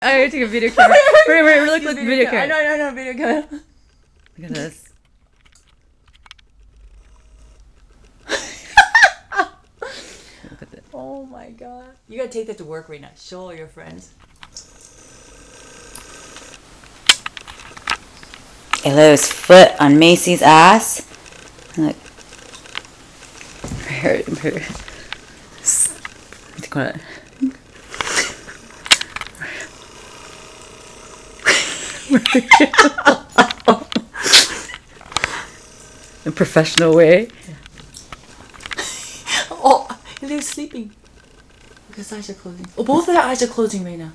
I gotta take a video camera. Wait, look at the video camera. I know, video camera. Look at this. Look at this. Oh my god. You gotta take that to work right now. Show all your friends. Elo's foot on Macy's ass. Look. Her. What? In a professional way. Oh, Elo's sleeping. Because eyes are closing. Oh, both of their eyes are closing right now.